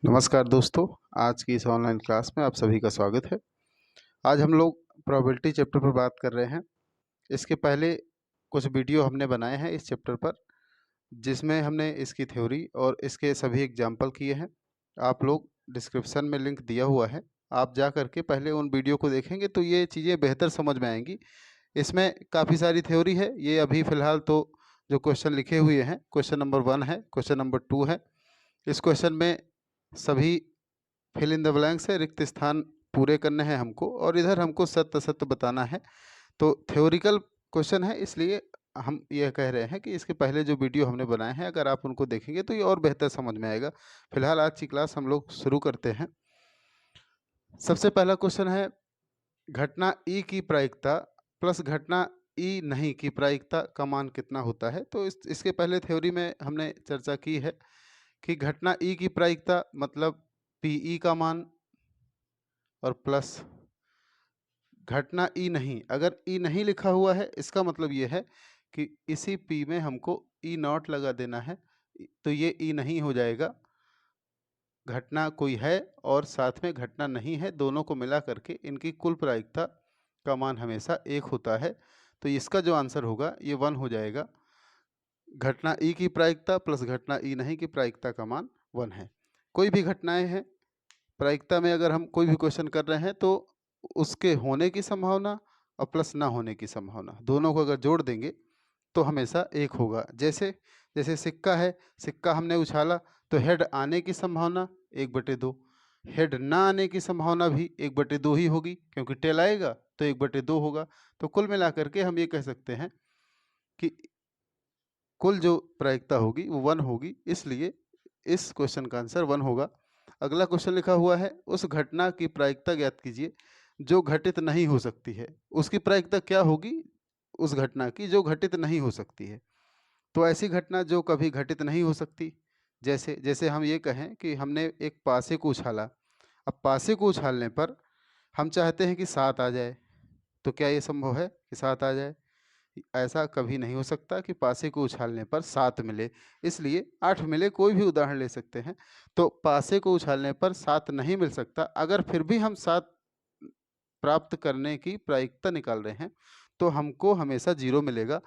नमस्कार दोस्तों, आज की इस ऑनलाइन क्लास में आप सभी का स्वागत है। आज हम लोग प्रोबेबिलिटी चैप्टर पर बात कर रहे हैं। इसके पहले कुछ वीडियो हमने बनाए हैं इस चैप्टर पर, जिसमें हमने इसकी थ्योरी और इसके सभी एग्जाम्पल किए हैं। आप लोग डिस्क्रिप्शन में लिंक दिया हुआ है, आप जा करके पहले उन वीडियो को देखेंगे तो ये चीज़ें बेहतर समझ में आएंगी। इसमें काफ़ी सारी थ्योरी है। ये अभी फ़िलहाल तो जो क्वेश्चन लिखे हुए हैं, क्वेश्चन नंबर 1 है, क्वेश्चन नंबर 2 है। इस क्वेश्चन में सभी फिल इन द ब्लैंक्स है, रिक्त स्थान पूरे करने हैं हमको, और इधर हमको सत्य असत्य बताना है। तो थ्योरिकल क्वेश्चन है, इसलिए हम ये कह रहे हैं कि इसके पहले जो वीडियो हमने बनाए हैं अगर आप उनको देखेंगे तो ये और बेहतर समझ में आएगा। फिलहाल आज की क्लास हम लोग शुरू करते हैं। सबसे पहला क्वेश्चन है, घटना ई की प्रायिकता प्लस घटना ई नहीं की प्रायिकता का मान कितना होता है। तो इसके पहले थ्योरी में हमने चर्चा की है कि घटना ई की प्रायिकता मतलब पीई का मान और प्लस घटना ई नहीं। अगर ई नहीं लिखा हुआ है इसका मतलब ये है कि इसी पी में हमको ई नॉट लगा देना है, तो ये ई नहीं हो जाएगा। घटना कोई है और साथ में घटना नहीं है, दोनों को मिला करके इनकी कुल प्रायिकता का मान हमेशा 1 होता है। तो इसका जो आंसर होगा ये 1 हो जाएगा। घटना ई की प्रायिकता प्लस घटना ई नहीं की प्रायिकता का मान 1 है। कोई भी घटनाएं हैं प्रायिकता में, अगर हम कोई भी क्वेश्चन कर रहे हैं तो उसके होने की संभावना और प्लस ना होने की संभावना दोनों को अगर जोड़ देंगे तो हमेशा 1 होगा। जैसे जैसे सिक्का है, सिक्का हमने उछाला तो हेड आने की संभावना 1/2, हेड ना आने की संभावना भी 1/2 ही होगी, क्योंकि टेल आएगा तो 1/2 होगा। तो कुल मिलाकर के हम ये कह सकते हैं कि कुल जो प्रायिकता होगी वो 1 होगी, इसलिए इस क्वेश्चन का आंसर 1 होगा। अगला क्वेश्चन लिखा हुआ है, उस घटना की प्रायिकता ज्ञात कीजिए जो घटित नहीं हो सकती है। उसकी प्रायिकता क्या होगी उस घटना की जो घटित नहीं हो सकती है। तो ऐसी घटना जो कभी घटित नहीं हो सकती, जैसे जैसे हम ये कहें कि हमने एक पासे को उछाला। अब पासे को उछालने पर हम चाहते हैं कि 7 आ जाए, तो क्या ये संभव है कि 7 आ जाए? ऐसा कभी नहीं हो सकता कि पासे को उछालने पर 7 मिले, इसलिए 8 मिले। कोई भी उदाहरण ले सकते हैं। तो पासे को उछालने पर 7 नहीं मिल सकता। अगर फिर भी हम 7 प्राप्त करने की प्रायिकता निकाल रहे हैं तो हमको हमेशा 0 मिलेगा।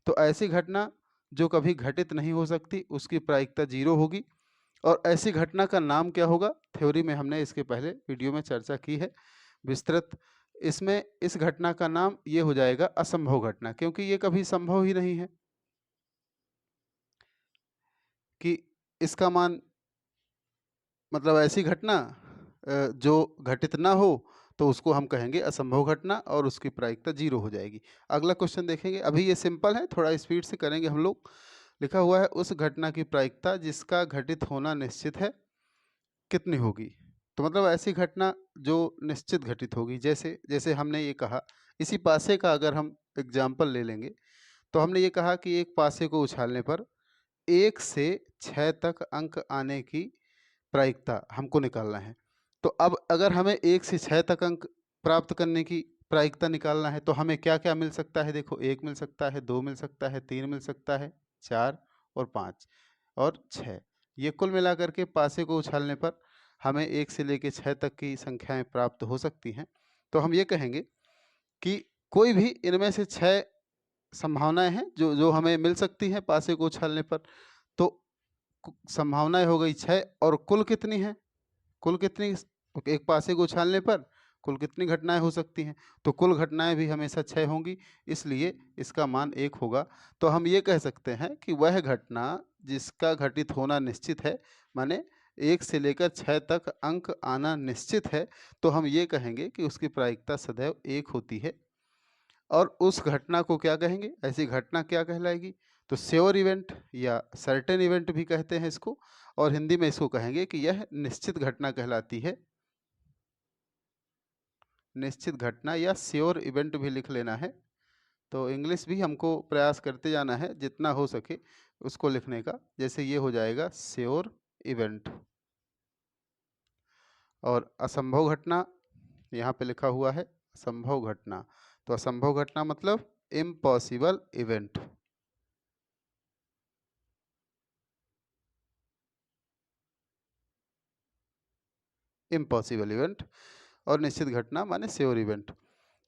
तो ऐसी घटना जो कभी घटित नहीं हो सकती उसकी प्रायिकता 0 होगी। और ऐसी घटना का नाम क्या होगा? थ्योरी में हमने इसके पहले वीडियो में चर्चा की है विस्तृत। इसमें इस घटना का नाम ये हो जाएगा असंभव घटना, क्योंकि ये कभी संभव ही नहीं है कि इसका मान, मतलब ऐसी घटना जो घटित ना हो तो उसको हम कहेंगे असंभव घटना और उसकी प्रायिकता 0 हो जाएगी। अगला क्वेश्चन देखेंगे, अभी ये सिंपल है, थोड़ा स्पीड से करेंगे हम लोग। लिखा हुआ है, उस घटना की प्रायिकता जिसका घटित होना निश्चित है कितनी होगी? तो मतलब ऐसी घटना जो निश्चित घटित होगी। जैसे जैसे हमने ये कहा, इसी पासे का अगर हम एग्जाम्पल ले लेंगे तो हमने ये कहा कि एक पासे को उछालने पर 1 से 6 तक अंक आने की प्रायिकता हमको निकालना है। तो अब अगर हमें 1 से 6 तक अंक प्राप्त करने की प्रायिकता निकालना है तो हमें क्या-क्या मिल सकता है? देखो, 1 मिल सकता है, 2 मिल सकता है, 3 मिल सकता है, 4 और 5 और 6। ये कुल मिलाकर के पासे को उछालने पर हमें 1 से लेके 6 तक की संख्याएँ प्राप्त हो सकती हैं। तो हम ये कहेंगे कि कोई भी इनमें से 6 संभावनाएँ हैं जो जो हमें मिल सकती हैं पासे को उछालने पर। तो संभावनाएं हो गई 6, और कुल कितनी है? कुल कितनी? एक पासे को उछालने पर कुल कितनी घटनाएं हो सकती हैं? तो कुल घटनाएं भी हमेशा 6 होंगी, इसलिए इसका मान 1 होगा। तो हम ये कह सकते हैं कि वह घटना जिसका घटित होना निश्चित है, माने 1 से लेकर 6 तक अंक आना निश्चित है, तो हम ये कहेंगे कि उसकी प्रायिकता सदैव 1 होती है। और उस घटना को क्या कहेंगे? ऐसी घटना क्या कहलाएगी? तो श्योर इवेंट या सर्टेन इवेंट भी कहते हैं इसको, और हिंदी में इसको कहेंगे कि यह निश्चित घटना कहलाती है। निश्चित घटना या श्योर इवेंट भी लिख लेना है। तो इंग्लिश भी हमको प्रयास करते जाना है जितना हो सके उसको लिखने का। जैसे ये हो जाएगा श्योर इवेंट। और असंभव घटना यहाँ पे लिखा हुआ है असंभव घटना। तो असंभव घटना मतलब इम्पॉसिबल इवेंट। इम्पॉसिबल इवेंट, और निश्चित घटना माने श्योर इवेंट।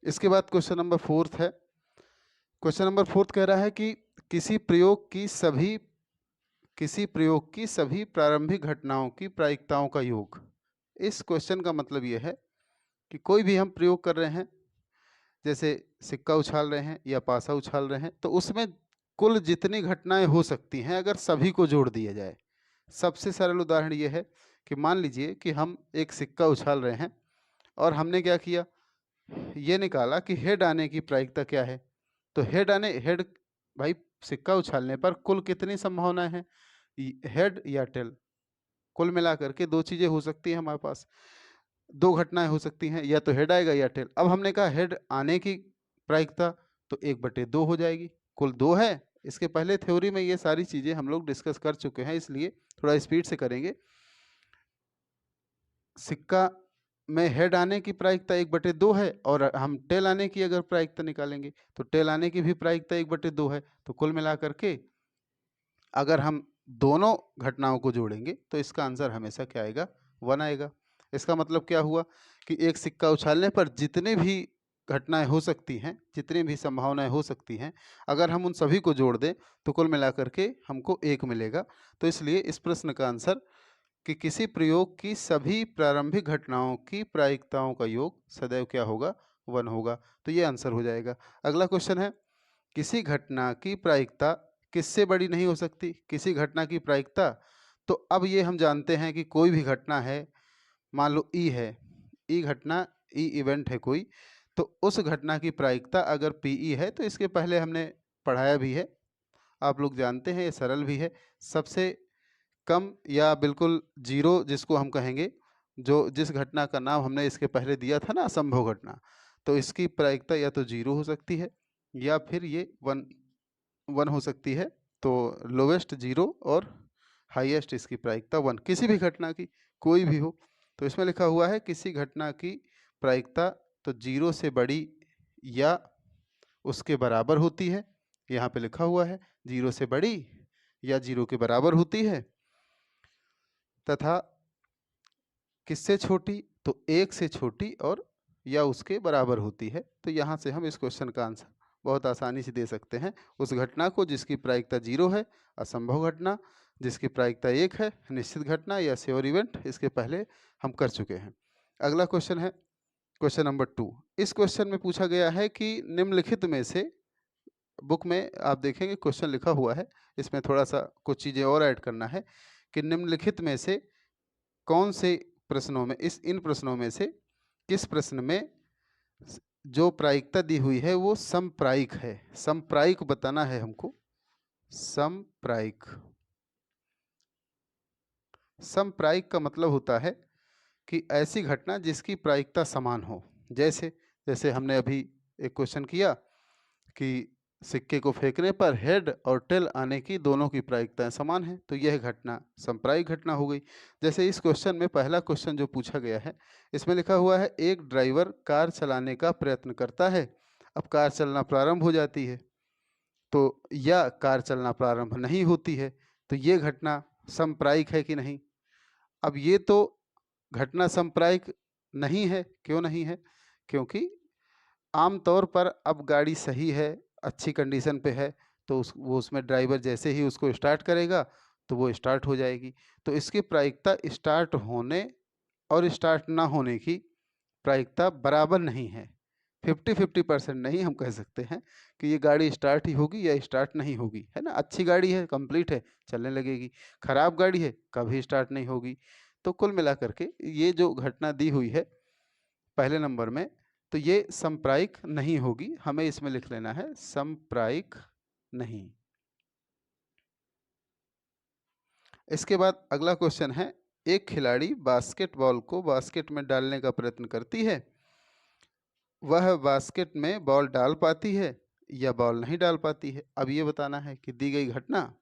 इसके बाद क्वेश्चन नंबर 4 है। क्वेश्चन नंबर 4 कह रहा है कि किसी प्रयोग की सभी प्रारंभिक घटनाओं की प्रायिकताओं का योग। इस क्वेश्चन का मतलब यह है कि कोई भी हम प्रयोग कर रहे हैं, जैसे सिक्का उछाल रहे हैं या पासा उछाल रहे हैं, तो उसमें कुल जितनी घटनाएं हो सकती हैं अगर सभी को जोड़ दिया जाए। सबसे सरल उदाहरण ये है कि मान लीजिए कि हम एक सिक्का उछाल रहे हैं और हमने क्या किया, ये निकाला कि हेड आने की प्रायिकता क्या है। तो हेड भाई, सिक्का उछालने पर कुल कितनी संभावनाएं हैं, हेड या टेल। कुल मिलाकर के दो चीजें हो सकती हैं हमारे पास, दो घटनाएं हो सकती हैं, या तो हेड आएगा या टेल। अब हमने कहा हेड आने की प्रायिकता तो 1/2 हो जाएगी, कुल 2 है। इसके पहले थ्योरी में ये सारी चीजें हम लोग डिस्कस कर चुके हैं, इसलिए थोड़ा स्पीड से करेंगे। सिक्का में हेड आने की प्रायिकता 1/2 है, और हम टेल आने की अगर प्रायिकता निकालेंगे तो टेल आने की भी प्रायिकता 1/2 है। तो कुल मिलाकर के अगर हम दोनों घटनाओं को जोड़ेंगे तो इसका आंसर हमेशा क्या आएगा, 1 आएगा। इसका मतलब क्या हुआ कि एक सिक्का उछालने पर जितने भी घटनाएं हो सकती हैं, जितनी भी संभावनाएं हो सकती हैं, अगर हम उन सभी को जोड़ दें तो कुल मिलाकर के हमको 1 मिलेगा। तो इसलिए इस प्रश्न का आंसर कि किसी प्रयोग की सभी प्रारंभिक घटनाओं की प्रायिकताओं का योग सदैव क्या होगा, 1 होगा। तो ये आंसर हो जाएगा। अगला क्वेश्चन है, किसी घटना की प्रायिकता किससे बड़ी नहीं हो सकती। किसी घटना की प्रायिकता, तो अब ये हम जानते हैं कि कोई भी घटना है, मान लो ई है, ई घटना, ई इवेंट है कोई, तो उस घटना की प्रायिकता अगर पीई है, तो इसके पहले हमने पढ़ाया भी है, आप लोग जानते हैं, ये सरल भी है। सबसे कम या बिल्कुल जीरो जिसको हम कहेंगे, जो जिस घटना का नाम हमने इसके पहले दिया था ना, असंभव घटना, तो इसकी प्रायिकता या तो 0 हो सकती है या फिर ये 1 हो सकती है। तो लोवेस्ट 0 और हाईएस्ट इसकी प्रायिकता 1, किसी भी घटना की कोई भी हो। तो इसमें लिखा हुआ है किसी घटना की प्रायिकता तो 0 से बड़ी या उसके बराबर होती है। यहाँ पे लिखा हुआ है 0 से बड़ी या 0 के बराबर होती है, तथा किससे छोटी, तो 1 से छोटी और या उसके बराबर होती है। तो यहाँ से हम इस क्वेश्चन का आंसर बहुत आसानी से दे सकते हैं। उस घटना को जिसकी प्रायिकता 0 है, असंभव घटना, जिसकी प्रायिकता 1 है, निश्चित घटना या श्योर इवेंट, इसके पहले हम कर चुके हैं। अगला क्वेश्चन है क्वेश्चन नंबर 2। इस क्वेश्चन में पूछा गया है कि निम्नलिखित में से, बुक में आप देखेंगे क्वेश्चन लिखा हुआ है, इसमें थोड़ा सा कुछ चीज़ें और ऐड करना है कि निम्नलिखित में से कौन से प्रश्नों में, इन प्रश्नों में से किस प्रश्न में जो प्रायिकता दी हुई है वो समप्रायिक है। समप्रायिक बताना है हमको, समप्रायिक। समप्रायिक का मतलब होता है कि ऐसी घटना जिसकी प्रायिकता समान हो। जैसे जैसे हमने अभी एक क्वेश्चन किया कि सिक्के को फेंकने पर हेड और टेल आने की दोनों की प्रायिकताएं समान हैं, तो यह घटना समप्रायिक घटना हो गई। जैसे इस क्वेश्चन में पहला क्वेश्चन जो पूछा गया है, इसमें लिखा हुआ है एक ड्राइवर कार चलाने का प्रयत्न करता है। अब कार चलना प्रारंभ हो जाती है, तो या कार चलना प्रारंभ नहीं होती है, तो ये घटना समप्रायिक है कि नहीं। अब ये तो घटना समप्रायिक नहीं है। क्यों नहीं है? क्योंकि आमतौर पर अब गाड़ी सही है, अच्छी कंडीशन पे है, तो वो उसमें ड्राइवर जैसे ही उसको स्टार्ट करेगा तो वो स्टार्ट हो जाएगी। तो इसकी प्रायिकता स्टार्ट होने और स्टार्ट ना होने की प्रायिकता बराबर नहीं है। 50-50% नहीं हम कह सकते हैं कि ये गाड़ी स्टार्ट ही होगी या स्टार्ट नहीं होगी, है ना। अच्छी गाड़ी है, कंप्लीट है, चलने लगेगी। खराब गाड़ी है, कभी स्टार्ट नहीं होगी। तो कुल मिलाकर के ये जो घटना दी हुई है पहले नंबर में, तो ये समप्रायिक नहीं होगी। हमें इसमें लिख लेना है समप्रायिक नहीं। इसके बाद अगला क्वेश्चन है, एक खिलाड़ी बास्केटबॉल को बास्केट में डालने का प्रयत्न करती है। वह बास्केट में बॉल डाल पाती है या बॉल नहीं डाल पाती है। अब ये बताना है कि दी गई घटना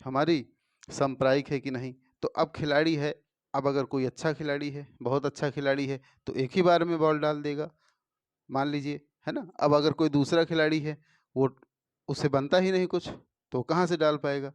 हमारी समप्रायिक है कि नहीं। तो अब खिलाड़ी है, अब अगर कोई अच्छा खिलाड़ी है, बहुत अच्छा खिलाड़ी है, तो एक ही बार में बॉल डाल देगा, मान लीजिए, है ना। अब अगर कोई दूसरा खिलाड़ी है, वो उससे बनता ही नहीं कुछ, तो कहाँ से डाल पाएगा।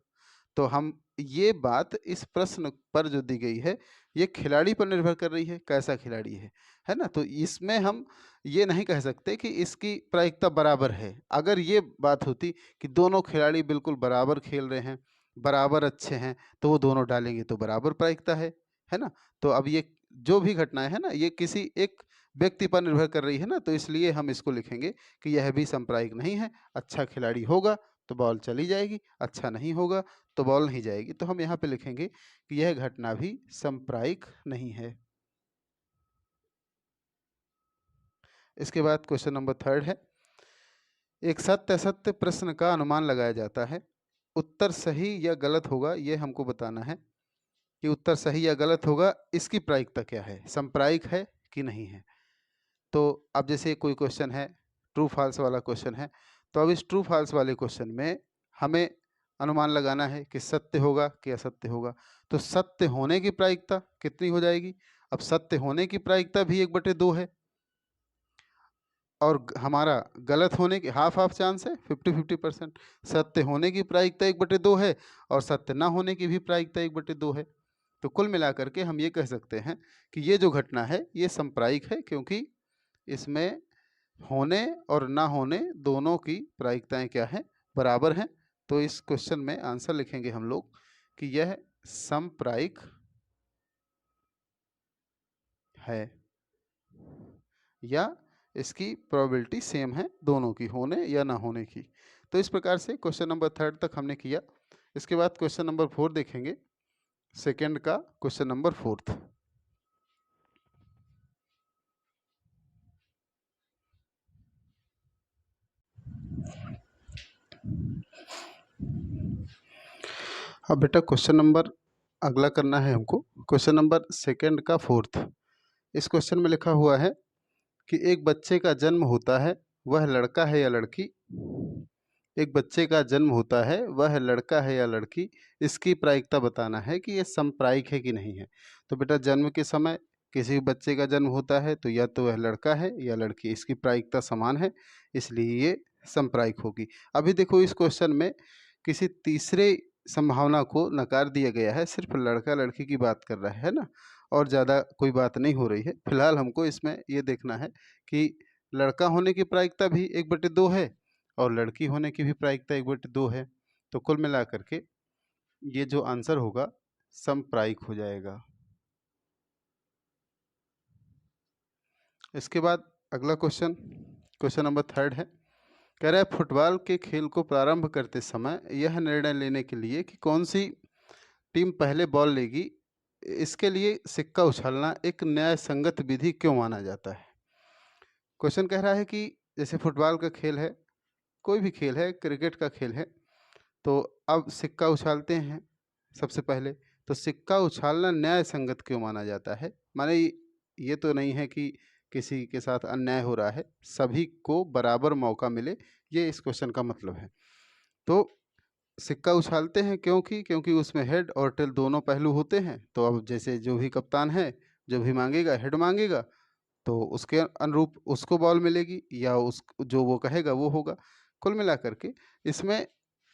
तो हम ये बात इस प्रश्न पर जो दी गई है, ये खिलाड़ी पर निर्भर कर रही है, कैसा खिलाड़ी है ना? तो इसमें हम ये नहीं कह सकते कि इसकी प्रायिकता बराबर है। अगर ये बात होती कि दोनों खिलाड़ी बिल्कुल बराबर खेल रहे हैं, बराबर अच्छे हैं, तो वो दोनों डालेंगे तो बराबर प्रायिकता है ना? तो अब ये जो भी घटनाएँ हैं ना, ये किसी एक व्यक्ति पर निर्भर कर रही है ना, तो इसलिए हम इसको लिखेंगे कि यह भी समप्रायिक नहीं है। अच्छा खिलाड़ी होगा तो बॉल चली जाएगी, अच्छा नहीं होगा तो बॉल नहीं जाएगी। तो हम यहाँ पे लिखेंगे कि यह घटना भी समप्रायिक नहीं है। इसके बाद क्वेश्चन नंबर 3 है, एक सत्य-असत्य प्रश्न का अनुमान लगाया जाता है। उत्तर सही या गलत होगा, ये हमको बताना है कि उत्तर सही या गलत होगा, इसकी प्रायिकता क्या है, समप्रायिक है कि नहीं है। तो अब जैसे कोई क्वेश्चन है, ट्रू फॉल्स वाला क्वेश्चन है, तो अब इस ट्रू फॉल्स वाले क्वेश्चन में हमें अनुमान लगाना है कि सत्य होगा कि असत्य होगा। तो सत्य होने की प्रायिकता कितनी हो जाएगी? अब सत्य होने की प्रायिकता भी 1/2 है और हमारा गलत होने की हाफ चांस है, 50-50%। सत्य होने की प्रायिकता 1/2 है और सत्य ना होने की भी प्रायिकता 1/2 है। तो कुल मिलाकर के हम ये कह सकते हैं कि ये जो घटना है ये समप्रायिक है, क्योंकि इसमें होने और ना होने दोनों की प्रायिकताएं क्या है, बराबर हैं। तो इस क्वेश्चन में आंसर लिखेंगे हम लोग कि यह समप्रायिक है या इसकी प्रोबेबिलिटी सेम है दोनों की, होने या ना होने की। तो इस प्रकार से क्वेश्चन नंबर 3 तक हमने किया। इसके बाद क्वेश्चन नंबर 4 देखेंगे, सेकंड का क्वेश्चन नंबर 4। अब बेटा क्वेश्चन नंबर अगला करना है हमको, क्वेश्चन नंबर सेकंड का 4। इस क्वेश्चन में लिखा हुआ है कि एक बच्चे का जन्म होता है, वह लड़का है या लड़की? एक बच्चे का जन्म होता है, वह लड़का है या लड़की? इसकी प्रायिकता बताना है कि ये समप्रायिक है कि नहीं है। तो बेटा जन्म के समय किसी बच्चे का जन्म होता है तो या तो वह लड़का है या लड़की, इसकी प्रायिकता समान है, इसलिए ये समप्रायिक होगी। अभी देखो इस क्वेश्चन में किसी तीसरे संभावना को नकार दिया गया है, सिर्फ लड़का लड़की की बात कर रहा है ना, और ज़्यादा कोई बात नहीं हो रही है। फिलहाल हमको इसमें ये देखना है कि लड़का होने की प्रायिकता भी 1/2 है और लड़की होने की भी प्रायिकता 1/2 है। तो कुल मिलाकर के ये जो आंसर होगा समप्रायिक हो जाएगा। इसके बाद अगला क्वेश्चन, क्वेश्चन नंबर 3 है, कह रहा है फुटबॉल के खेल को प्रारंभ करते समय यह निर्णय लेने के लिए कि कौन सी टीम पहले बॉल लेगी, इसके लिए सिक्का उछालना एक न्याय संगत विधि क्यों माना जाता है? क्वेश्चन कह रहा है कि जैसे फुटबॉल का खेल है, कोई भी खेल है, क्रिकेट का खेल है, तो अब सिक्का उछालते हैं सबसे पहले, तो सिक्का उछालना न्याय संगत क्यों माना जाता है? माने ये तो नहीं है कि किसी के साथ अन्याय हो रहा है, सभी को बराबर मौका मिले, ये इस क्वेश्चन का मतलब है। तो सिक्का उछालते हैं क्योंकि उसमें हेड और टेल दोनों पहलू होते हैं। तो अब जैसे जो भी कप्तान है, जो भी मांगेगा हेड मांगेगा, तो उसके अनुरूप उसको बॉल मिलेगी या उस जो वो कहेगा वो होगा। कुल मिलाकर के इसमें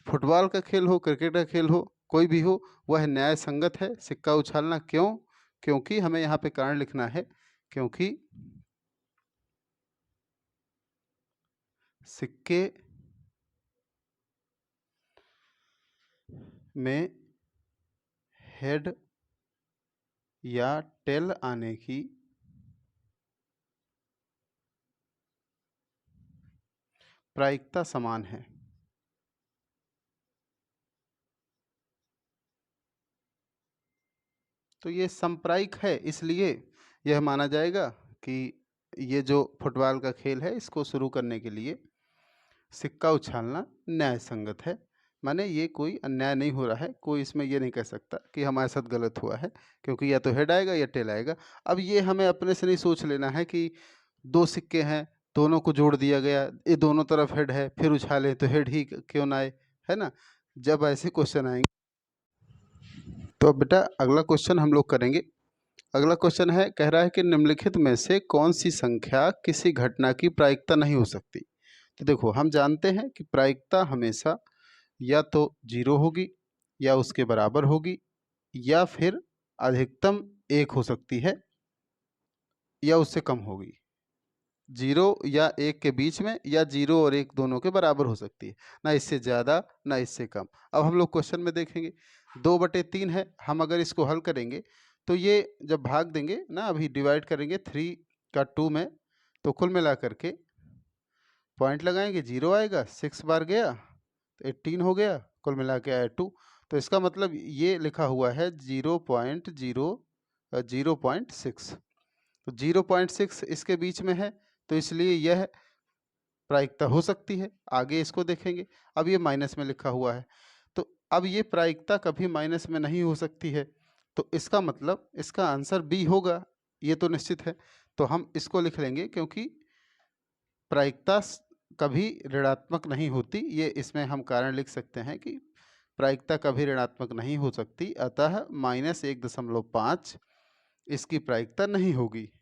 फुटबॉल का खेल हो, क्रिकेट का खेल हो, कोई भी हो, वह न्याय संगत है सिक्का उछालना। क्यों? क्योंकि हमें यहाँ पे कारण लिखना है, क्योंकि सिक्के में हेड या टेल आने की प्रायिकता समान है। तो ये समप्रायिक है, इसलिए यह माना जाएगा कि ये जो फुटबॉल का खेल है इसको शुरू करने के लिए सिक्का उछालना न्याय संगत है। माने ये कोई अन्याय नहीं हो रहा है, कोई इसमें ये नहीं कह सकता कि हमारे साथ गलत हुआ है, क्योंकि या तो हेड आएगा या टेल आएगा। अब ये हमें अपने से नहीं सोच लेना है कि 2 सिक्के हैं, दोनों को जोड़ दिया गया, ये दोनों तरफ हेड है, फिर उछालें तो हेड ही क्यों ना आए, है ना? जब ऐसे क्वेश्चन आएंगे तो अब बेटा अगला क्वेश्चन हम लोग करेंगे। अगला क्वेश्चन है, कह रहा है कि निम्नलिखित में से कौन सी संख्या किसी घटना की प्रायिकता नहीं हो सकती? तो देखो हम जानते हैं कि प्रायिकता हमेशा या तो 0 होगी या उसके बराबर होगी, या फिर अधिकतम 1 हो सकती है या उससे कम होगी। 0 या 1 के बीच में, या 0 और 1 दोनों के बराबर हो सकती है, ना इससे ज़्यादा ना इससे कम। अब हम लोग क्वेश्चन में देखेंगे 2/3 है, हम अगर इसको हल करेंगे तो ये जब भाग देंगे ना, अभी डिवाइड करेंगे 3 का 2 में, तो कुल मिला करके पॉइंट लगाएंगे 0 आएगा, 6 बार गया तो 18 हो गया, कुल मिला के आया 2। तो इसका मतलब ये लिखा हुआ है 0.6। तो 0.6 इसके बीच में है, तो इसलिए यह प्रायिकता हो सकती है। आगे इसको देखेंगे, अब ये माइनस में लिखा हुआ है, तो अब ये प्रायिकता कभी माइनस में नहीं हो सकती है, तो इसका मतलब इसका आंसर बी होगा, ये तो निश्चित है। तो हम इसको लिख लेंगे, क्योंकि प्रायिकता कभी ऋणात्मक नहीं होती, ये इसमें हम कारण लिख सकते हैं कि प्रायिकता कभी ऋणात्मक नहीं हो सकती, अतः -1.5 इसकी प्रायिकता नहीं होगी।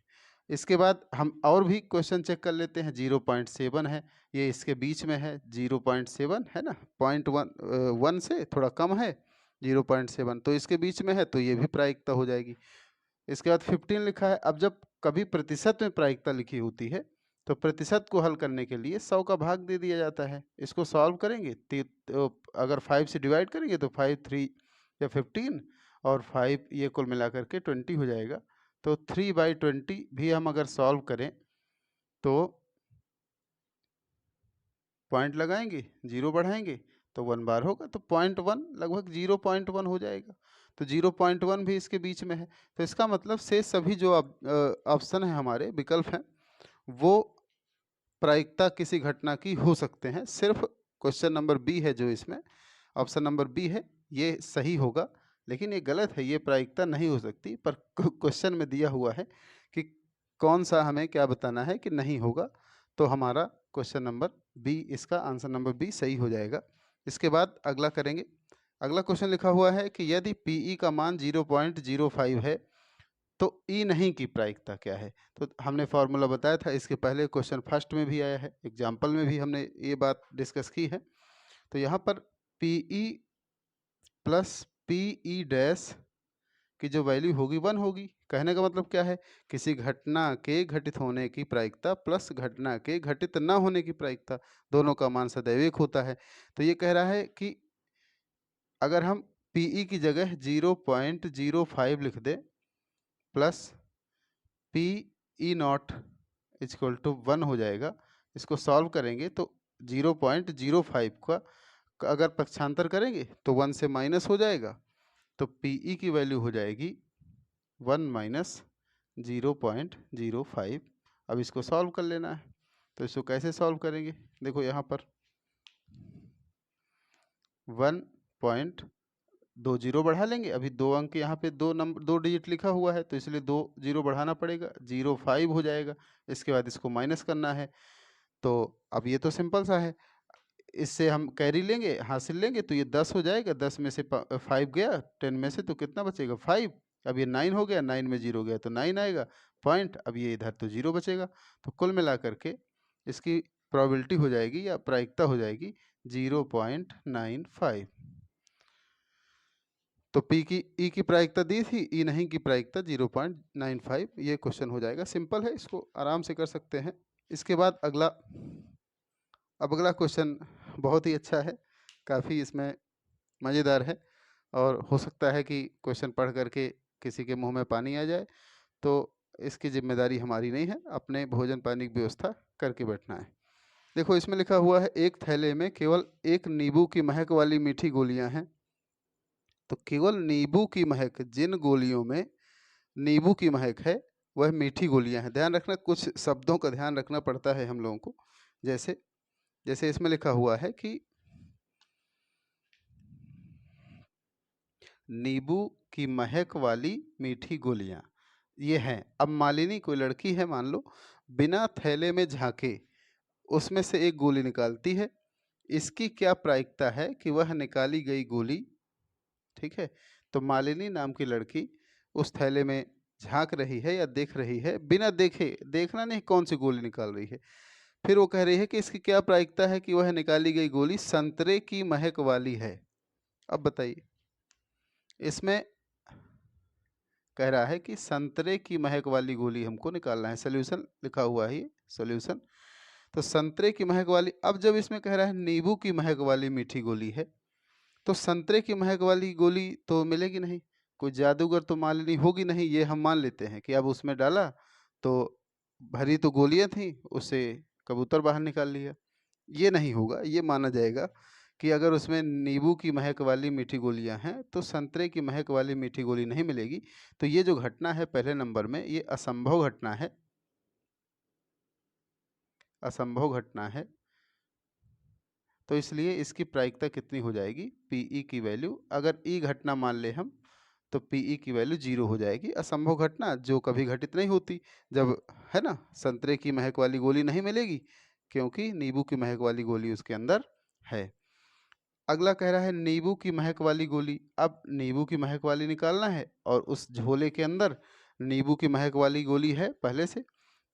इसके बाद हम और भी क्वेश्चन चेक कर लेते हैं। 0.7 है, ये इसके बीच में है, 0.7 है ना, 0.1 से थोड़ा कम है 0.7, तो इसके बीच में है, तो ये भी प्रायिकता हो जाएगी। इसके बाद 15 लिखा है। अब जब कभी प्रतिशत में प्रायिकता लिखी होती है, तो प्रतिशत को हल करने के लिए 100 का भाग दे दिया जाता है। इसको सॉल्व करेंगे तो अगर 5 से डिवाइड करेंगे तो 5 3 या 15, और 5 ये कुल मिला करके 20 हो जाएगा। तो 3/20 भी हम अगर सॉल्व करें तो पॉइंट लगाएंगे, 0 बढ़ाएंगे तो 1 बार होगा, तो 0.1 लगभग 0.1 हो जाएगा। तो 0.1 भी इसके बीच में है। तो इसका मतलब से सभी जो ऑप्शन है, हमारे विकल्प हैं, वो प्रायिकता किसी घटना की हो सकते हैं। सिर्फ क्वेश्चन नंबर बी है जो इसमें, ऑप्शन नंबर बी है, ये सही होगा, लेकिन ये गलत है, ये प्रायिकता नहीं हो सकती। पर क्वेश्चन में दिया हुआ है कि कौन सा हमें क्या बताना है कि नहीं होगा, तो हमारा क्वेश्चन नंबर बी, इसका आंसर नंबर बी सही हो जाएगा। इसके बाद अगला करेंगे। अगला क्वेश्चन लिखा हुआ है कि यदि पीई का मान 0.05 है तो ई नहीं की प्रायिकता क्या है। तो हमने फार्मूला बताया था, इसके पहले क्वेश्चन फर्स्ट में भी आया है, एग्जाम्पल में भी हमने ये बात डिस्कस की है। तो यहाँ पर पीई प्लस पीई डैश की जो वैल्यू होगी 1 होगी। कहने का मतलब क्या है, किसी घटना के घटित होने की प्रायिकता प्लस घटना के घटित न होने की प्रायिकता, दोनों का मान सदैव 1 होता है। तो ये कह रहा है कि अगर हम पीई की जगह 0.05 लिख दें plus P E not equal to 1 हो जाएगा। इसको सॉल्व करेंगे तो 0.05 का अगर पक्षांतर करेंगे तो 1 से माइनस हो जाएगा, तो पीई की वैल्यू हो जाएगी 1 माइनस 0.05। अब इसको सॉल्व कर लेना है। तो इसको कैसे सॉल्व करेंगे, देखो यहाँ पर 1.2 जीरो बढ़ा लेंगे। अभी 2 अंक यहाँ पे 2 डिजिट लिखा हुआ है, तो इसलिए 2 जीरो बढ़ाना पड़ेगा, 0.5 हो जाएगा। इसके बाद इसको माइनस करना है। तो अब ये तो सिंपल सा है, इससे हम कैरी लेंगे, हासिल लेंगे, तो ये 10 हो जाएगा। 10 में से 5 गया, 10 में से तो कितना बचेगा 5। अब ये 9 हो गया, 9 में 0 गया तो 9 आएगा पॉइंट। अब ये इधर तो 0 बचेगा। तो कुल मिला करके इसकी प्रोबेबिलिटी हो जाएगी या प्रायिकता हो जाएगी 0.95। तो पी की ई की प्रायिकता दी थी, ई नहीं की प्रायिकता 0.95। ये क्वेश्चन हो जाएगा, सिंपल है, इसको आराम से कर सकते हैं। इसके बाद अगला क्वेश्चन बहुत ही अच्छा है, काफ़ी इसमें मज़ेदार है, और हो सकता है कि क्वेश्चन पढ़ करके किसी के मुंह में पानी आ जाए, तो इसकी जिम्मेदारी हमारी नहीं है, अपने भोजन पानी की व्यवस्था करके बैठना है। देखो इसमें लिखा हुआ है, एक थैले में केवल एक नींबू की महक वाली मीठी गोलियां हैं। तो केवल नींबू की महक, जिन गोलियों में नींबू की महक है वह मीठी गोलियां हैं। ध्यान रखना, कुछ शब्दों का ध्यान रखना पड़ता है हम लोगों को। जैसे जैसे इसमें लिखा हुआ है कि नींबू की महक वाली मीठी गोलियां ये हैं। अब मालिनी कोई लड़की है मान लो, बिना थैले में झांके उसमें से एक गोली निकालती है। इसकी क्या प्रायिकता है कि वह निकाली गई गोली, ठीक है, तो मालिनी नाम की लड़की उस थैले में झांक रही है या देख रही है, बिना देखे, देखना नहीं कौन सी गोली निकाल रही है। फिर वो कह रही है कि इसकी क्या प्रायिकता है कि वह निकाली गई गोली संतरे की महक वाली है। अब बताइए, इसमें कह रहा है कि संतरे की महक वाली गोली हमको निकालना है। सोल्यूशन लिखा हुआ है ये सोल्यूशन। तो संतरे की महक वाली, अब जब इसमें कह रहा है नींबू की महक वाली मीठी गोली है, तो संतरे की महक वाली गोली तो मिलेगी नहीं, कोई जादूगर तो मालिनी होगी नहीं, ये हम मान लेते हैं कि अब उसमें डाला तो भरी तो गोलियां थी, उससे कबूतर बाहर निकाल लिया। ये नहीं होगा, ये माना जाएगा कि अगर उसमें नींबू की महक वाली मीठी गोलियां हैं तो संतरे की महक वाली मीठी गोली नहीं मिलेगी। तो ये जो घटना है पहले नंबर में, ये असंभव घटना है, असंभव घटना है। तो इसलिए इसकी प्रायिकता कितनी हो जाएगी, पीई की वैल्यू, अगर ई घटना मान ले हम तो पीई की वैल्यू 0 हो जाएगी। असंभव घटना जो कभी घटित नहीं होती, जब, है ना, संतरे की महक वाली गोली नहीं मिलेगी क्योंकि नींबू की महक वाली गोली उसके अंदर है। अगला कह रहा है नींबू की महक वाली गोली। अब नींबू की महक वाली निकालना है और उस झोले के अंदर नींबू की महक वाली गोली है पहले से,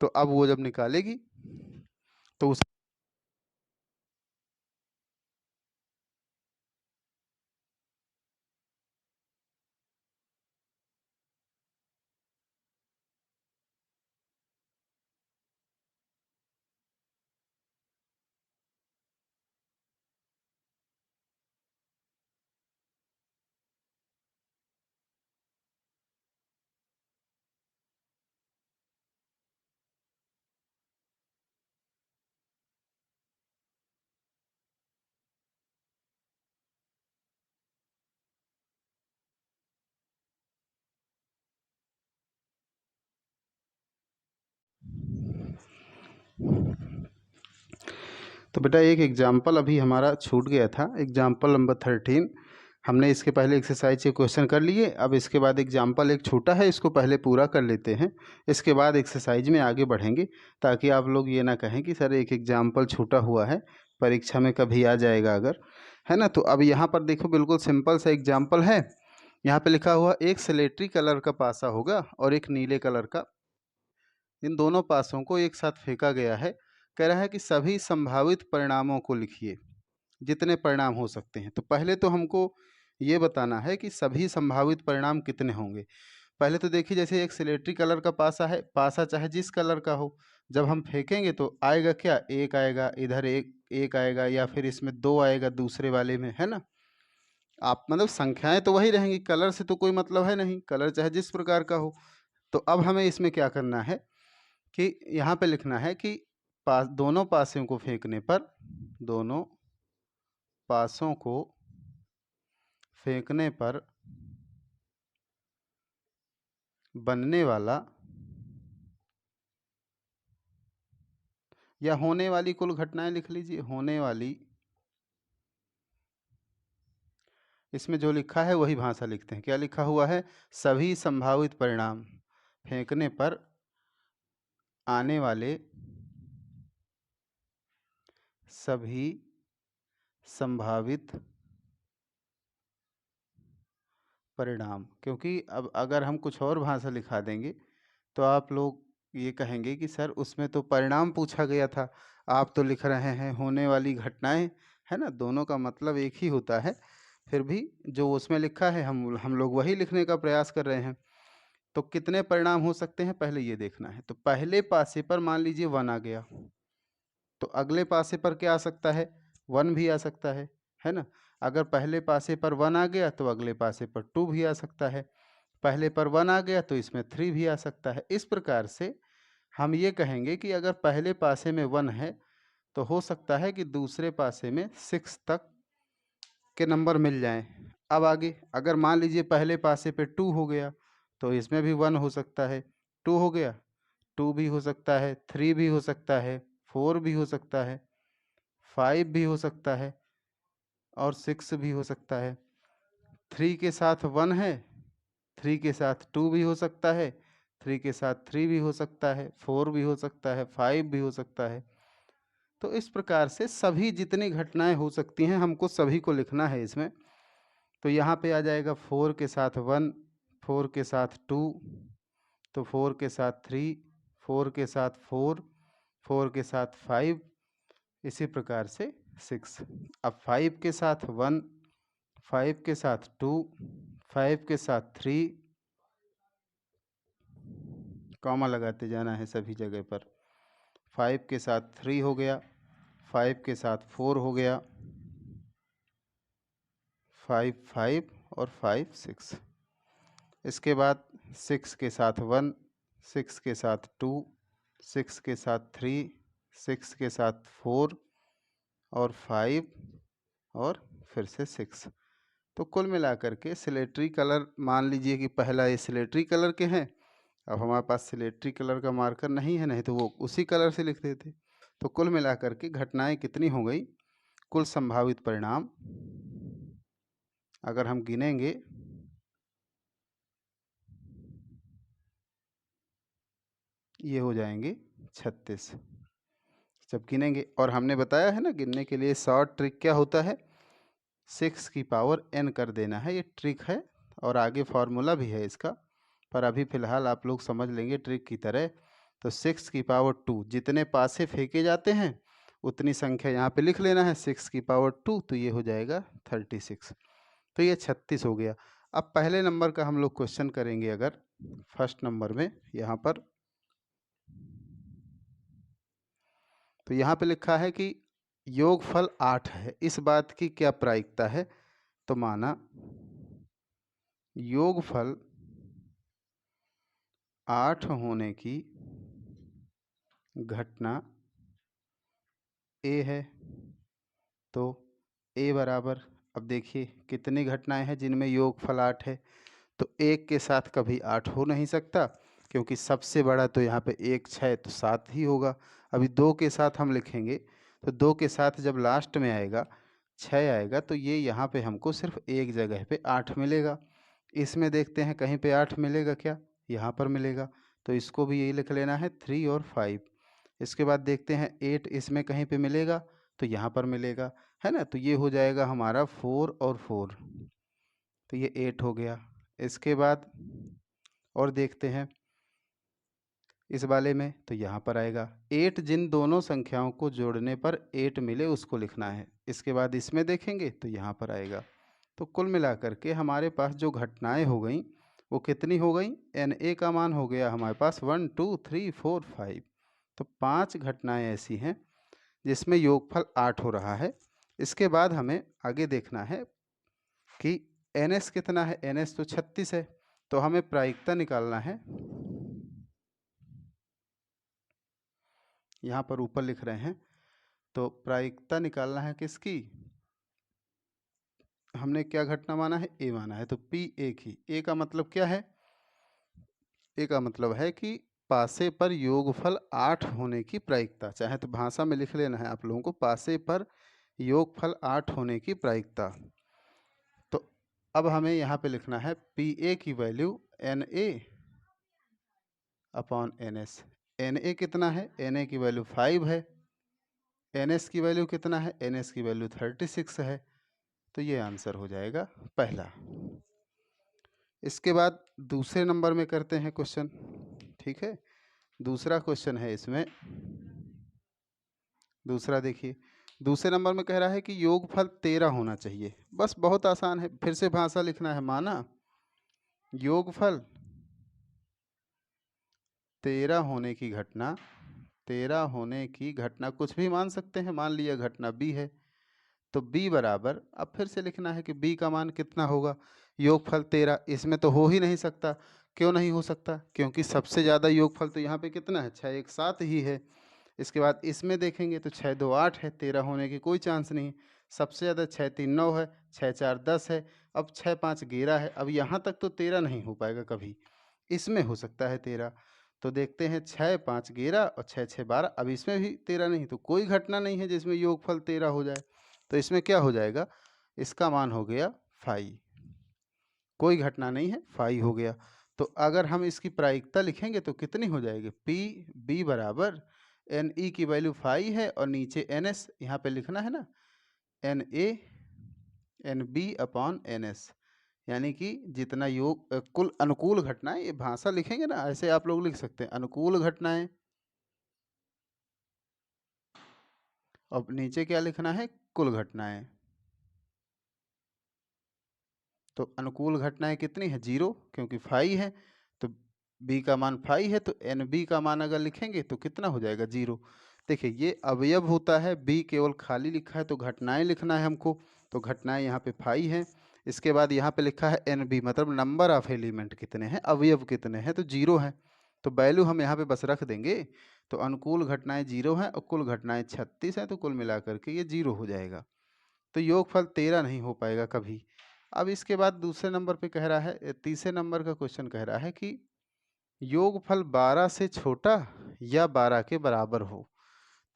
तो अब वो जब निकालेगी तो उस, तो बेटा एक एग्जाम्पल अभी हमारा छूट गया था, एग्जाम्पल नंबर 13। हमने इसके पहले एक्सरसाइज के क्वेश्चन कर लिए, अब इसके बाद एग्जाम्पल एक छोटा है, इसको पहले पूरा कर लेते हैं, इसके बाद एक्सरसाइज में आगे बढ़ेंगे, ताकि आप लोग ये ना कहें कि सर एक एग्जाम्पल छूटा हुआ है, परीक्षा में कभी आ जाएगा अगर, है ना। तो अब यहाँ पर देखो बिल्कुल सिंपल सा एग्जाम्पल है। यहाँ पे लिखा हुआ एक स्लेटी कलर का पासा होगा और एक नीले कलर का, इन दोनों पासों को एक साथ फेंका गया है। कह रहा है कि सभी संभावित परिणामों को लिखिए, जितने परिणाम हो सकते हैं। तो पहले तो हमको ये बताना है कि सभी संभावित परिणाम कितने होंगे। पहले तो देखिए, जैसे एक सिलेट्री कलर का पासा है, पासा चाहे जिस कलर का हो, जब हम फेंकेंगे तो आएगा क्या, एक आएगा इधर, एक एक आएगा, या फिर इसमें दो आएगा दूसरे वाले में, है ना। आप मतलब संख्याएं तो वही रहेंगी, कलर से तो कोई मतलब है नहीं, कलर चाहे जिस प्रकार का हो। तो अब हमें इसमें क्या करना है कि यहाँ पे लिखना है कि दोनों पासों को फेंकने पर, दोनों पासों को फेंकने पर बनने वाला या होने वाली कुल घटनाएं लिख लीजिए, होने वाली, इसमें जो लिखा है वही भाषा लिखते हैं। क्या लिखा हुआ है, सभी संभावित परिणाम, फेंकने पर आने वाले सभी संभावित परिणाम। क्योंकि अब अगर हम कुछ और भाषा लिखा देंगे तो आप लोग ये कहेंगे कि सर उसमें तो परिणाम पूछा गया था, आप तो लिख रहे हैं होने वाली घटनाएं, है ना, दोनों का मतलब एक ही होता है। फिर भी जो उसमें लिखा है हम लोग वही लिखने का प्रयास कर रहे हैं। तो कितने परिणाम हो सकते हैं पहले ये देखना है। तो पहले पासे पर मान लीजिए 1 आ गया, तो अगले पासे पर क्या आ सकता है, 1 भी आ सकता है ना। अगर पहले पासे पर 1 आ गया तो अगले पासे पर 2 भी आ सकता है, पहले पर 1 आ गया तो इसमें 3 भी आ सकता है। इस प्रकार से हम ये कहेंगे कि अगर पहले पासे में 1 है तो हो सकता है कि दूसरे पासे में 6 तक के नंबर मिल जाएं। अब आगे अगर मान लीजिए पहले पासे पे 2 हो गया तो इसमें भी 1 हो सकता है, 2 हो गया, 2 भी हो सकता है, 3 भी हो सकता है, 4 भी हो सकता है, 5 भी हो सकता है और 6 भी हो सकता है। 3 के साथ 1 है, 3 के साथ 2 भी हो सकता है, 3 के साथ 3 भी हो सकता है, 4 भी हो सकता है, 5 भी हो सकता है। तो इस प्रकार से सभी जितनी घटनाएं हो सकती हैं हमको सभी को लिखना है इसमें। तो यहाँ पे आ जाएगा 4 के साथ 1, 4 के साथ 2, तो 4 के साथ 3, 4 के साथ 4, 4 के साथ 5, इसी प्रकार से 6। अब 5 के साथ 1, 5 के साथ 2, 5 के साथ 3, कॉमा लगाते जाना है सभी जगह पर। 5 के साथ 3 हो गया, 5 के साथ 4 हो गया, 5 5 और 5 6। इसके बाद 6 के साथ 1, 6 के साथ 2, 6 के साथ 3, 6 के साथ 4 और 5 और फिर से 6। तो कुल मिलाकर के सिलेट्री कलर मान लीजिए कि पहला ये सिलेट्री कलर के हैं। अब हमारे पास सिलेट्री कलर का मार्कर नहीं है, नहीं तो वो उसी कलर से लिख देते। तो कुल मिलाकर के घटनाएं कितनी हो गई, कुल संभावित परिणाम अगर हम गिनेंगे ये हो जाएंगे 36 जब गिनेंगे। और हमने बताया है ना गिनने के लिए शॉर्ट ट्रिक क्या होता है, 6 की पावर n कर देना है, ये ट्रिक है और आगे फार्मूला भी है इसका, पर अभी फ़िलहाल आप लोग समझ लेंगे ट्रिक की तरह। तो 6 की पावर 2 जितने पासे फेंके जाते हैं उतनी संख्या यहाँ पे लिख लेना है, 6 की पावर 2 तो ये हो जाएगा 36। तो ये 36 हो गया। अब पहले नंबर का हम लोग क्वेश्चन करेंगे, अगर फर्स्ट नंबर में यहाँ पर, तो यहाँ पे लिखा है कि योगफल 8 है, इस बात की क्या प्रायिकता है। तो माना योगफल 8 होने की घटना ए है, तो ए बराबर, अब देखिए कितनी घटनाएं हैं जिनमें योगफल 8 है। तो एक के साथ कभी 8 हो नहीं सकता, क्योंकि सबसे बड़ा तो यहाँ पे 1 6 तो 7 ही होगा। अभी 2 के साथ हम लिखेंगे तो 2 के साथ जब लास्ट में आएगा 6 आएगा, तो ये यहाँ पे हमको सिर्फ एक जगह पे 8 मिलेगा। इसमें देखते हैं कहीं पे 8 मिलेगा क्या, यहाँ पर मिलेगा, तो इसको भी यही लिख लेना है 3 और 5। इसके बाद देखते हैं 8 इसमें कहीं पे मिलेगा, तो यहाँ पर मिलेगा, है ना। तो ये हो जाएगा हमारा 4 और 4, तो ये 8 हो गया। इसके बाद और देखते हैं इस वाले में, तो यहाँ पर आएगा 8, जिन दोनों संख्याओं को जोड़ने पर 8 मिले उसको लिखना है। इसके बाद इसमें देखेंगे तो यहाँ पर आएगा। तो कुल मिलाकर के हमारे पास जो घटनाएं हो गई वो कितनी हो गई, एन ए का मान हो गया हमारे पास 1 2 3 4 5। तो 5 घटनाएं ऐसी हैं जिसमें योगफल 8 हो रहा है। इसके बाद हमें आगे देखना है कि एन एस कितना है, एन एस तो 36 है, तो हमें प्रायिकता निकालना है। यहाँ पर ऊपर लिख रहे हैं, तो प्रायिकता निकालना है किसकी, हमने क्या घटना माना है, ए माना है, तो पी ए की। ए का मतलब क्या है, ए का मतलब है कि पासे पर योगफल 8 होने की प्रायिकता, चाहे तो भाषा में लिख लेना है आप लोगों को, पासे पर योगफल 8 होने की प्रायिकता। तो अब हमें यहाँ पे लिखना है पी ए की value N A upon N S. N A कितना है, एन ए की वैल्यू 5 है, एन एस की वैल्यू कितना है, एन एस की वैल्यू 36 है। तो ये आंसर हो जाएगा पहला। इसके बाद दूसरे नंबर में करते हैं क्वेश्चन, ठीक है। दूसरा क्वेश्चन है इसमें, दूसरा देखिए, दूसरे नंबर में कह रहा है कि योगफल 13 होना चाहिए। बस बहुत आसान है, फिर से भाषा लिखना है, माना योगफल 13 होने की घटना, 13 होने की घटना कुछ भी मान सकते हैं, मान लिया घटना बी है, तो b बराबर, अब फिर से लिखना है कि b का मान कितना होगा, योगफल 13, इसमें तो हो ही नहीं सकता। क्यों नहीं हो सकता, क्योंकि सबसे ज़्यादा योगफल तो यहाँ पे कितना है, 6 1 7 ही है। इसके बाद इसमें देखेंगे तो 6 2 8 है, 13 होने की कोई चांस नहीं। सबसे ज़्यादा 6 3 9 है, 6 4 10 है, अब 6 5 11 है। अब यहाँ तक तो 13 नहीं हो पाएगा कभी, इसमें हो सकता है 13। तो देखते हैं 6 5 11 और 6 6 12, अब इसमें भी 13 नहीं, तो कोई घटना नहीं है जिसमें योगफल 13 हो जाए। तो इसमें क्या हो जाएगा, इसका मान हो गया 5, कोई घटना नहीं है, 5 हो गया। तो अगर हम इसकी प्रायिकता लिखेंगे तो कितनी हो जाएगी, पी बी बराबर एन ई की वैल्यू 5 है और नीचे एन एस यहाँ पे लिखना है ना, N A N B upon N S, यानी कि जितना योग कुल अनुकूल घटनाएं, ये भाषा लिखेंगे ना ऐसे आप लोग लिख सकते हैं, अनुकूल घटनाएं, और नीचे क्या लिखना है, कुल घटनाएं। तो अनुकूल घटनाएं कितनी है 0, क्योंकि फाई है। तो बी का मान फाई है, तो एन बी का मान अगर लिखेंगे तो कितना हो जाएगा 0। देखिए ये अवयव होता है, बी केवल खाली लिखा है तो घटनाएं लिखना है हमको, तो घटनाएं यहाँ पे फाई हैं। इसके बाद यहाँ पे लिखा है एन बी, मतलब नंबर ऑफ एलिमेंट कितने हैं, अवयव कितने हैं, तो 0 है। तो वैल्यू हम यहाँ पे बस रख देंगे। तो अनुकूल घटनाएं 0 हैं और कुल घटनाएं 36 हैं, तो कुल मिलाकर के ये 0 हो जाएगा। तो योगफल 13 नहीं हो पाएगा कभी। अब इसके बाद दूसरे नंबर पे कह रहा है, तीसरे नंबर का क्वेश्चन कह रहा है कि योगफल 12 से छोटा या 12 के बराबर हो।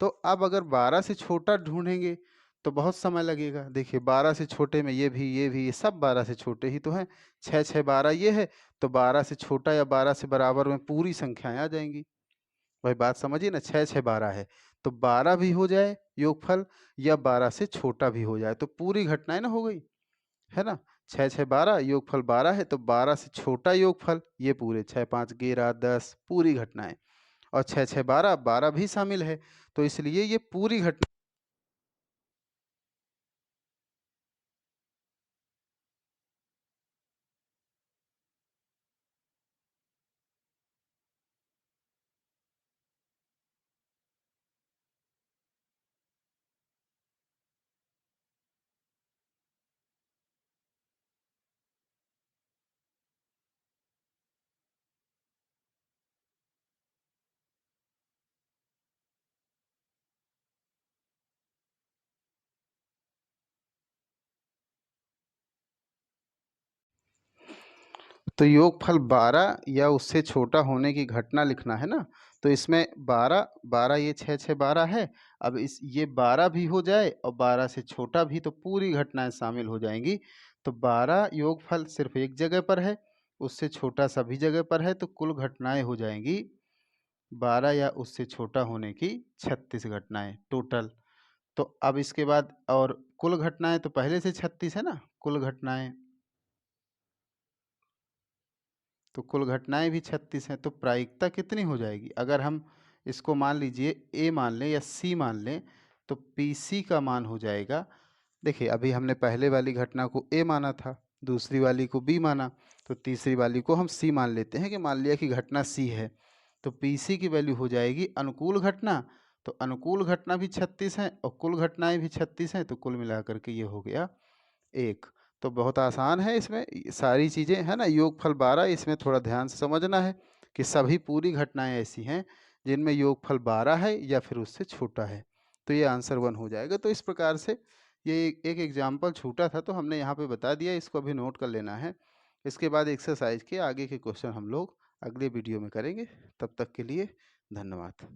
तो अब अगर 12 से छोटा ढूंढेंगे तो बहुत समय लगेगा। देखिए 12 से छोटे में ये सब 12 से छोटे ही तो हैं। 6 6 12 ये है, तो 12 से छोटा या 12 से बराबर में पूरी संख्याएं आ जाएंगी। भाई बात समझिए ना, 6 6 12 है, तो 12 भी हो जाए योगफल या 12 से छोटा भी हो जाए, तो पूरी घटनाएं ना हो गई, है ना। 6 6 12 योगफल 12 है, तो 12 से छोटा योगफल ये पूरे 6 5 11 10 पूरी घटनाएं, और 6 6 12 12 भी शामिल है, तो इसलिए ये पूरी घटना। तो योगफल 12 या उससे छोटा होने की घटना लिखना है ना। तो इसमें 12 12 ये 6 6 12 है। अब इस ये 12 भी हो जाए और 12 से छोटा भी, तो पूरी घटनाएं शामिल हो जाएंगी। तो 12 योगफल सिर्फ एक जगह पर है, उससे छोटा सभी जगह पर है, तो कुल घटनाएं हो जाएंगी 12 या उससे छोटा होने की 36 घटनाएं टोटल। तो अब इसके बाद और कुल घटनाएं तो पहले से 36 है ना, कुल घटनाएं, तो कुल घटनाएं भी 36 हैं, तो प्रायिकता कितनी हो जाएगी अगर हम इसको मान लीजिए ए मान लें या सी मान लें, तो पी सी का मान हो जाएगा। देखिए अभी हमने पहले वाली घटना को ए माना था, दूसरी वाली को बी माना, तो तीसरी वाली को हम सी मान लेते हैं कि मान लिया कि घटना सी है। तो पी सी की वैल्यू हो जाएगी अनुकूल घटना, तो अनुकूल घटना भी 36 है और कुल घटनाएं भी 36 हैं, तो कुल मिलाकर के ये हो गया 1। तो बहुत आसान है इसमें सारी चीज़ें, है ना। योगफल 12 इसमें थोड़ा ध्यान से समझना है कि सभी पूरी घटनाएं ऐसी हैं जिनमें योगफल 12 है या फिर उससे छोटा है, तो ये आंसर 1 हो जाएगा। तो इस प्रकार से ये एक एग्जाम्पल छूटा था तो हमने यहाँ पे बता दिया, इसको अभी नोट कर लेना है। इसके बाद एक्सरसाइज के आगे के क्वेश्चन हम लोग अगले वीडियो में करेंगे। तब तक के लिए धन्यवाद।